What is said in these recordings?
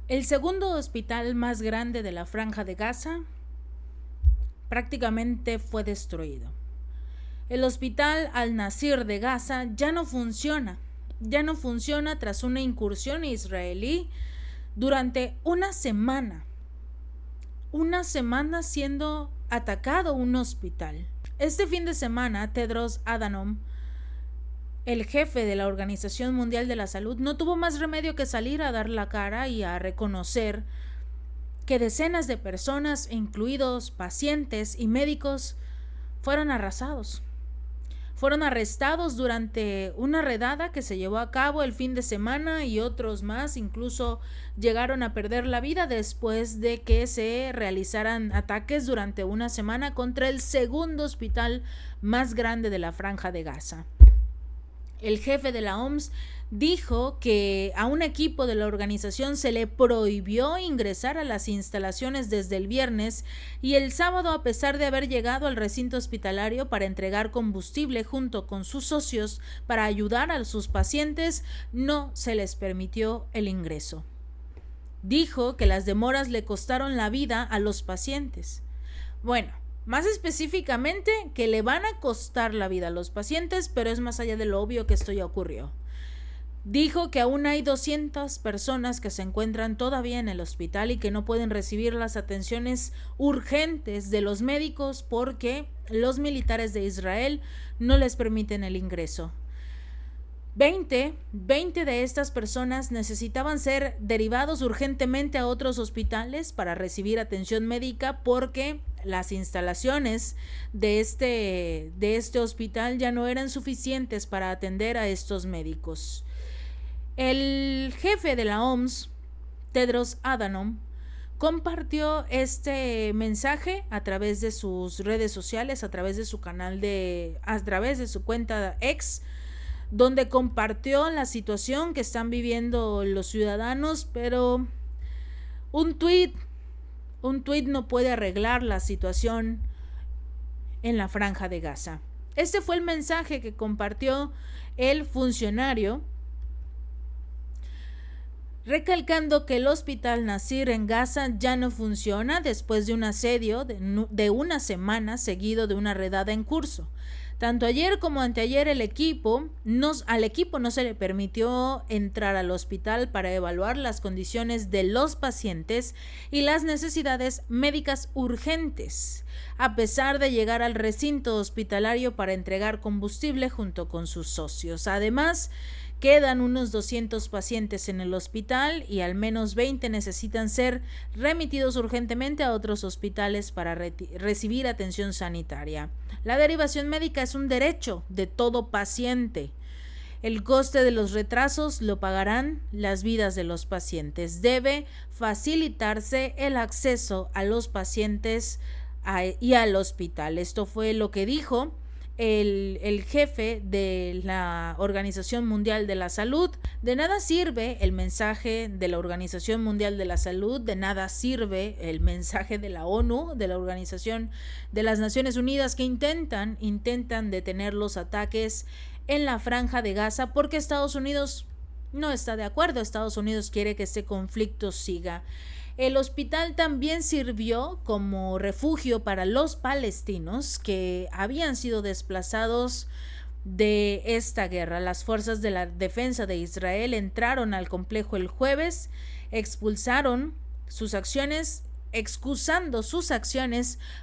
El segundo hospital más grande de la Franja de Gaza prácticamente fue destruido. El hospital Al-Nasir de Gaza ya no funciona. Ya no funciona tras una incursión israelí durante una semana. Una semana siendo atacado un hospital. Este fin de semana, Tedros Adhanom, el jefe de la Organización Mundial de la Salud, no tuvo más remedio que salir a dar la cara y a reconocer que decenas de personas, incluidos pacientes y médicos, fueron arrasados. Fueron arrestados durante una redada que se llevó a cabo el fin de semana y otros más incluso llegaron a perder la vida después de que se realizaran ataques durante una semana contra el segundo hospital más grande de la Franja de Gaza. El jefe de la OMS dijo que a un equipo de la organización se le prohibió ingresar a las instalaciones desde el viernes y el sábado, a pesar de haber llegado al recinto hospitalario para entregar combustible junto con sus socios para ayudar a sus pacientes, no se les permitió el ingreso. Dijo que las demoras le costaron la vida a los pacientes. Bueno, más específicamente, que le van a costar la vida a los pacientes, pero es más allá de lo obvio que esto ya ocurrió. Dijo que aún hay 200 personas que se encuentran todavía en el hospital y que no pueden recibir las atenciones urgentes de los médicos porque los militares de Israel no les permiten el ingreso. 20 de estas personas necesitaban ser derivados urgentemente a otros hospitales para recibir atención médica porque las instalaciones de este hospital ya no eran suficientes para atender a estos médicos. El jefe de la OMS, Tedros Adhanom, compartió este mensaje a través de sus redes sociales, a través de su cuenta X, donde compartió la situación que están viviendo los ciudadanos, pero un tuit no puede arreglar la situación en la Franja de Gaza. Este fue el mensaje que compartió el funcionario, recalcando que el hospital Nasir en Gaza ya no funciona después de un asedio de una semana seguido de una redada en curso. Tanto ayer como anteayer al equipo no se le permitió entrar al hospital para evaluar las condiciones de los pacientes y las necesidades médicas urgentes, a pesar de llegar al recinto hospitalario para entregar combustible junto con sus socios. Además, quedan unos 200 pacientes en el hospital y al menos 20 necesitan ser remitidos urgentemente a otros hospitales para recibir atención sanitaria. La derivación médica es un derecho de todo paciente. El coste de los retrasos lo pagarán las vidas de los pacientes. Debe facilitarse el acceso a los pacientes y al hospital. Esto fue lo que dijo el jefe de la Organización Mundial de la Salud. De nada sirve el mensaje de la Organización Mundial de la Salud, de nada sirve el mensaje de la ONU, de la Organización de las Naciones Unidas, que intentan detener los ataques en la Franja de Gaza, porque Estados Unidos no está de acuerdo. Estados Unidos quiere que este conflicto siga. El hospital también sirvió como refugio para los palestinos que habían sido desplazados de esta guerra. Las fuerzas de la defensa de Israel entraron al complejo el jueves, excusando sus acciones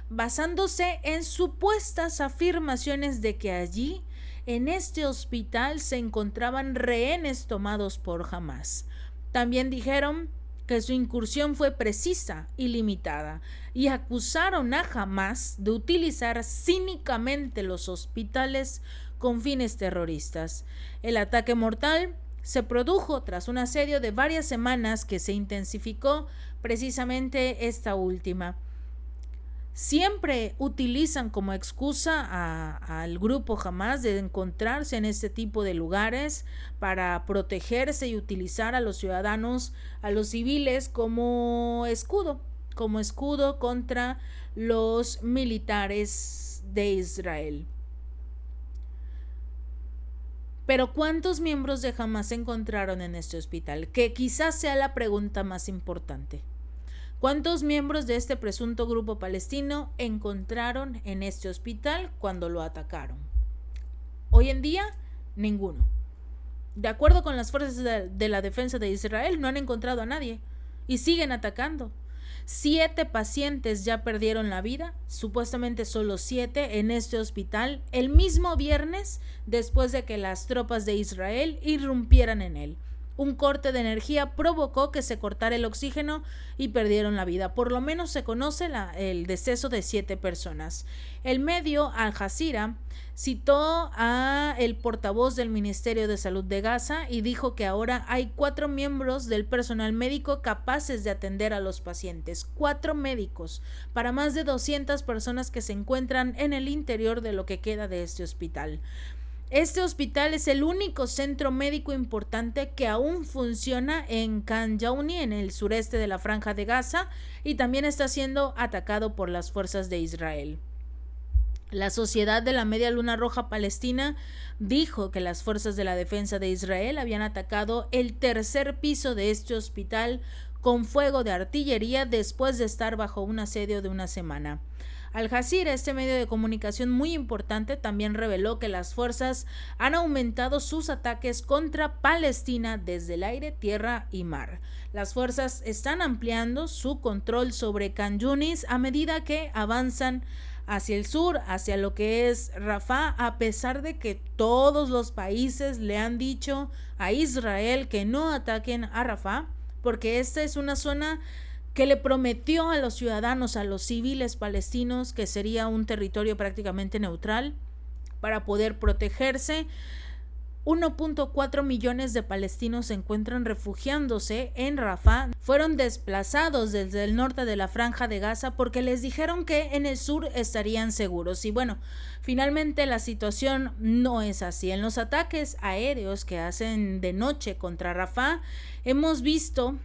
basándose en supuestas afirmaciones de que allí, en este hospital, se encontraban rehenes tomados por Hamás. También dijeron que su incursión fue precisa y limitada, y acusaron a Hamás de utilizar cínicamente los hospitales con fines terroristas. El ataque mortal se produjo tras un asedio de varias semanas que se intensificó precisamente esta última. Siempre utilizan como excusa al grupo Hamás de encontrarse en este tipo de lugares para protegerse y utilizar a los ciudadanos, a los civiles como escudo contra los militares de Israel. Pero ¿cuántos miembros de Hamás se encontraron en este hospital? Que quizás sea la pregunta más importante. ¿Cuántos miembros de este presunto grupo palestino encontraron en este hospital cuando lo atacaron? Hoy en día, ninguno. De acuerdo con las fuerzas de la defensa de Israel, no han encontrado a nadie y siguen atacando. 7 pacientes ya perdieron la vida, supuestamente solo 7 en este hospital, el mismo viernes después de que las tropas de Israel irrumpieran en él. Un corte de energía provocó que se cortara el oxígeno y perdieron la vida. Por lo menos se conoce el deceso de 7 personas. El medio Al Jazeera citó a el portavoz del Ministerio de Salud de Gaza y dijo que ahora hay 4 miembros del personal médico capaces de atender a los pacientes. 4 médicos para más de 200 personas que se encuentran en el interior de lo que queda de este hospital. Este hospital es el único centro médico importante que aún funciona en Khan Youni, en el sureste de la Franja de Gaza, y también está siendo atacado por las fuerzas de Israel. La Sociedad de la Media Luna Roja Palestina dijo que las fuerzas de la defensa de Israel habían atacado el tercer piso de este hospital con fuego de artillería después de estar bajo un asedio de una semana. Al Jazeera, este medio de comunicación muy importante, también reveló que las fuerzas han aumentado sus ataques contra Palestina desde el aire, tierra y mar. Las fuerzas están ampliando su control sobre Khan Yunis a medida que avanzan hacia el sur, hacia lo que es Rafah, a pesar de que todos los países le han dicho a Israel que no ataquen a Rafah, porque esta es una zona que le prometió a los ciudadanos, a los civiles palestinos, que sería un territorio prácticamente neutral para poder protegerse. 1.4 millones de palestinos se encuentran refugiándose en Rafah. Fueron desplazados desde el norte de la Franja de Gaza porque les dijeron que en el sur estarían seguros. Y bueno, finalmente la situación no es así. En los ataques aéreos que hacen de noche contra Rafah, hemos visto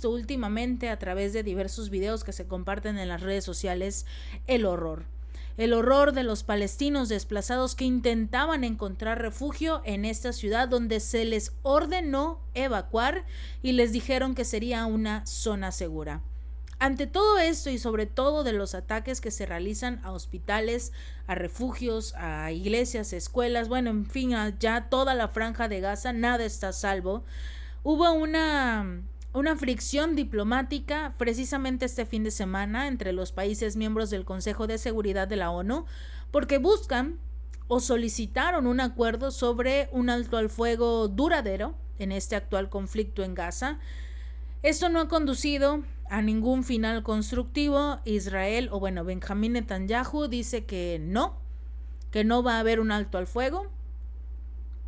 últimamente a través de diversos videos que se comparten en las redes sociales el horror de los palestinos desplazados que intentaban encontrar refugio en esta ciudad donde se les ordenó evacuar y les dijeron que sería una zona segura. Ante todo esto y sobre todo de los ataques que se realizan a hospitales, a refugios, a iglesias, escuelas, bueno, en fin, ya toda la Franja de Gaza, nada está a salvo. Hubo una fricción diplomática precisamente este fin de semana entre los países miembros del Consejo de Seguridad de la ONU porque buscan o solicitaron un acuerdo sobre un alto al fuego duradero en este actual conflicto en Gaza. Esto no ha conducido a ningún final constructivo. Israel, Benjamín Netanyahu dice que no va a haber un alto al fuego.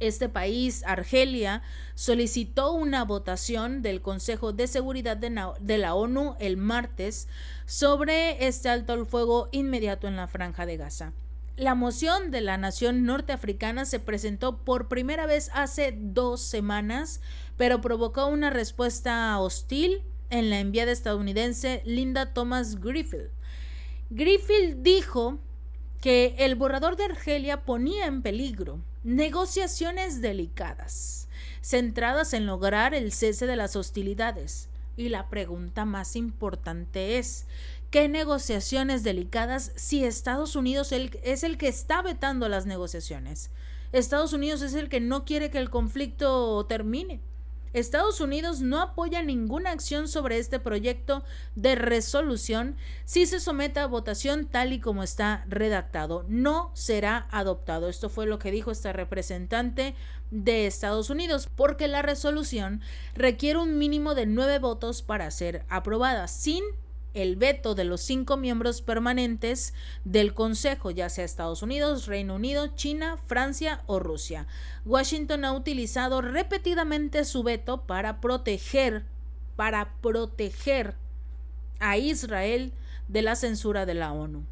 Este país, Argelia, solicitó una votación del Consejo de Seguridad de la ONU el martes sobre este alto al fuego inmediato en la Franja de Gaza. La moción de la nación norteafricana se presentó por primera vez hace 2 semanas, pero provocó una respuesta hostil en la enviada estadounidense Linda Thomas-Greenfield. Greenfield dijo que el borrador de Argelia ponía en peligro negociaciones delicadas, centradas en lograr el cese de las hostilidades. Y la pregunta más importante es, ¿qué negociaciones delicadas si Estados Unidos es el que está vetando las negociaciones? Estados Unidos es el que no quiere que el conflicto termine. Estados Unidos no apoya ninguna acción sobre este proyecto de resolución si se somete a votación tal y como está redactado. No será adoptado. Esto fue lo que dijo esta representante de Estados Unidos, porque la resolución requiere un mínimo de 9 votos para ser aprobada, sin el veto de los 5 miembros permanentes del Consejo, ya sea Estados Unidos, Reino Unido, China, Francia o Rusia. Washington ha utilizado repetidamente su veto para proteger a Israel de la censura de la ONU.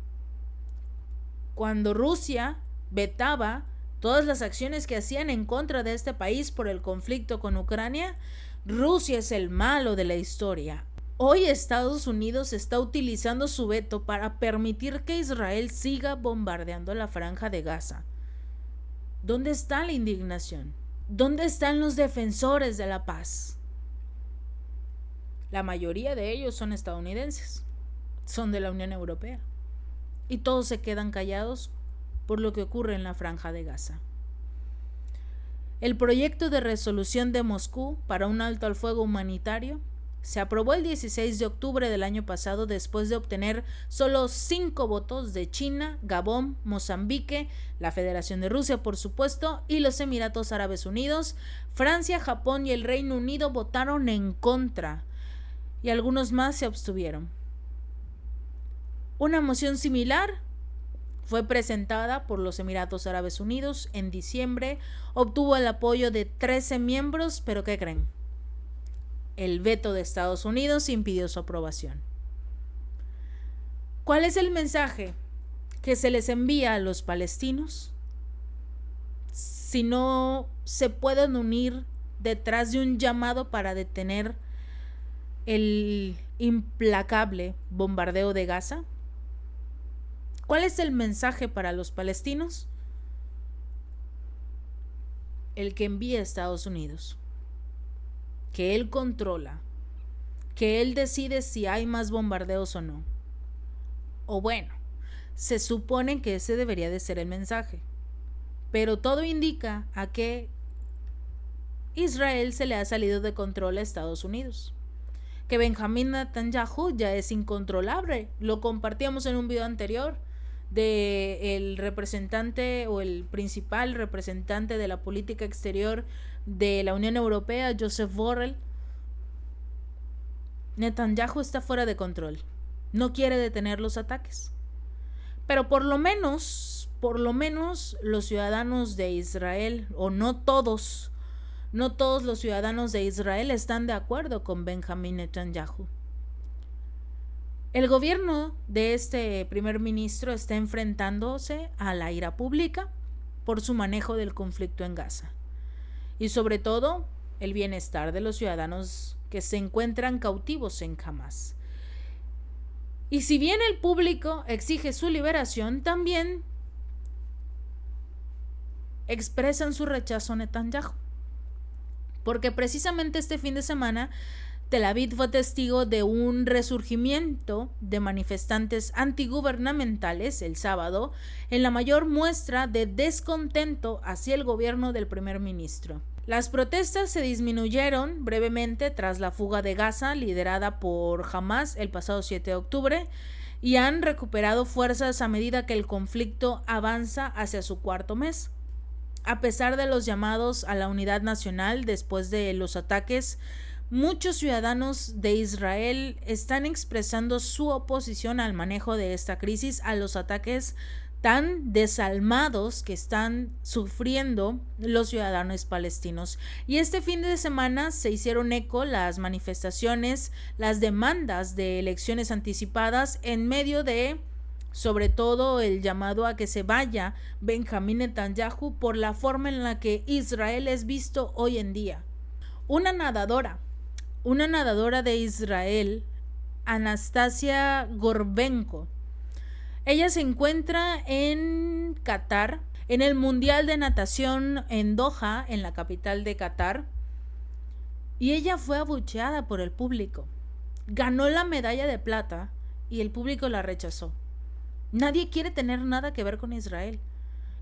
Cuando Rusia vetaba todas las acciones que hacían en contra de este país por el conflicto con Ucrania, Rusia es el malo de la historia. Hoy Estados Unidos está utilizando su veto para permitir que Israel siga bombardeando la Franja de Gaza. ¿Dónde está la indignación? ¿Dónde están los defensores de la paz? La mayoría de ellos son estadounidenses, son de la Unión Europea, y todos se quedan callados por lo que ocurre en la Franja de Gaza. El proyecto de resolución de Moscú para un alto al fuego humanitario se aprobó el 16 de octubre del año pasado después de obtener solo 5 votos de China, Gabón, Mozambique, la Federación de Rusia, por supuesto, y los Emiratos Árabes Unidos. Francia, Japón y el Reino Unido votaron en contra y algunos más se abstuvieron. Una moción similar fue presentada por los Emiratos Árabes Unidos en diciembre, obtuvo el apoyo de 13 miembros, pero ¿qué creen? El veto de Estados Unidos impidió su aprobación. ¿Cuál es el mensaje que se les envía a los palestinos? Si no se pueden unir detrás de un llamado para detener el implacable bombardeo de Gaza. ¿Cuál es el mensaje para los palestinos? El que envía a Estados Unidos, que él controla, que él decide si hay más bombardeos o no. O bueno, se supone que ese debería de ser el mensaje, pero todo indica a que Israel se le ha salido de control a Estados Unidos, que Benjamín Netanyahu ya es incontrolable. Lo compartíamos en un video anterior de el representante o el principal representante de la política exterior de la Unión Europea, Joseph Borrell. Netanyahu está fuera de control, no quiere detener los ataques, pero por lo menos los ciudadanos de Israel, o no todos los ciudadanos de Israel están de acuerdo con Benjamín Netanyahu. El gobierno de este primer ministro está enfrentándose a la ira pública por su manejo del conflicto en Gaza y sobre todo el bienestar de los ciudadanos que se encuentran cautivos en Hamas. Y si bien el público exige su liberación, también expresan su rechazo a Netanyahu, porque precisamente este fin de semana Tel Aviv fue testigo de un resurgimiento de manifestantes antigubernamentales el sábado, en la mayor muestra de descontento hacia el gobierno del primer ministro. Las protestas se disminuyeron brevemente tras la fuga de Gaza liderada por Hamas el pasado 7 de octubre y han recuperado fuerzas a medida que el conflicto avanza hacia su cuarto mes. A pesar de los llamados a la unidad nacional después de los ataques, muchos ciudadanos de Israel están expresando su oposición al manejo de esta crisis, a los ataques tan desalmados que están sufriendo los ciudadanos palestinos. Y este fin de semana se hicieron eco las manifestaciones, las demandas de elecciones anticipadas en medio de, sobre todo, el llamado a que se vaya Benjamín Netanyahu por la forma en la que Israel es visto hoy en día. Una nadadora de Israel, Anastasia Gorbenko. Ella se encuentra en Qatar, en el Mundial de Natación en Doha, en la capital de Qatar, y ella fue abucheada por el público. Ganó la medalla de plata y el público la rechazó. Nadie quiere tener nada que ver con Israel.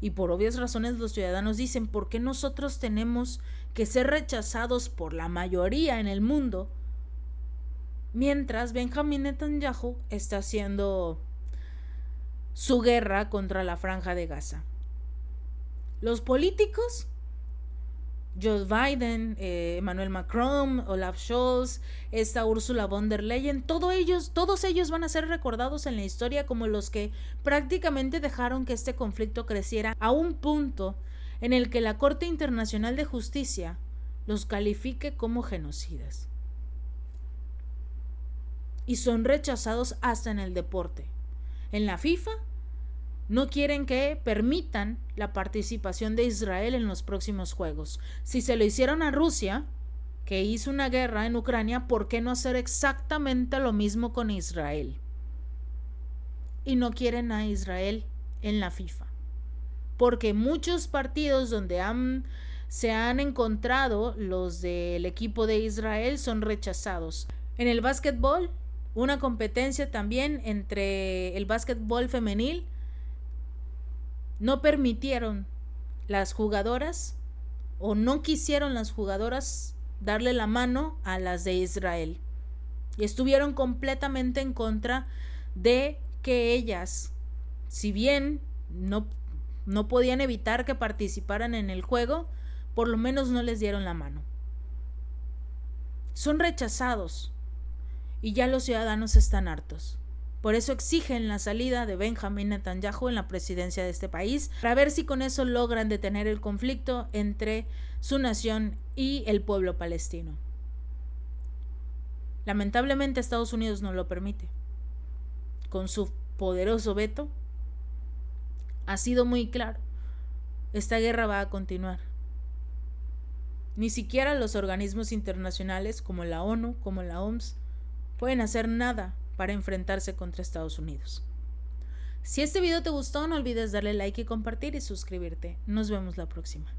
Y por obvias razones los ciudadanos dicen, ¿por qué nosotros tenemos que ser rechazados por la mayoría en el mundo? Mientras Benjamín Netanyahu está haciendo su guerra contra la Franja de Gaza. Los políticos, Joe Biden, Emmanuel Macron, Olaf Scholz, esta Ursula von der Leyen, todos ellos van a ser recordados en la historia como los que prácticamente dejaron que este conflicto creciera a un punto en el que la Corte Internacional de Justicia los califique como genocidas. Y son rechazados hasta en el deporte. En la FIFA no quieren que permitan la participación de Israel en los próximos Juegos. Si se lo hicieron a Rusia, que hizo una guerra en Ucrania, ¿por qué no hacer exactamente lo mismo con Israel? Y no quieren a Israel en la FIFA. porque muchos partidos donde se han encontrado los del equipo de Israel son rechazados. En el básquetbol, una competencia también entre el básquetbol femenil, no permitieron las jugadoras o no quisieron las jugadoras darle la mano a las de Israel y estuvieron completamente en contra de que ellas, si bien no podían evitar que participaran en el juego, por lo menos no les dieron la mano. Son rechazados y ya los ciudadanos están hartos. Por eso exigen la salida de Benjamín Netanyahu en la presidencia de este país, para ver si con eso logran detener el conflicto entre su nación y el pueblo palestino. Lamentablemente Estados Unidos no lo permite. Con su poderoso veto, ha sido muy claro, esta guerra va a continuar. Ni siquiera los organismos internacionales como la ONU, como la OMS, pueden hacer nada para enfrentarse contra Estados Unidos. Si este video te gustó, no olvides darle like y compartir y suscribirte. Nos vemos la próxima.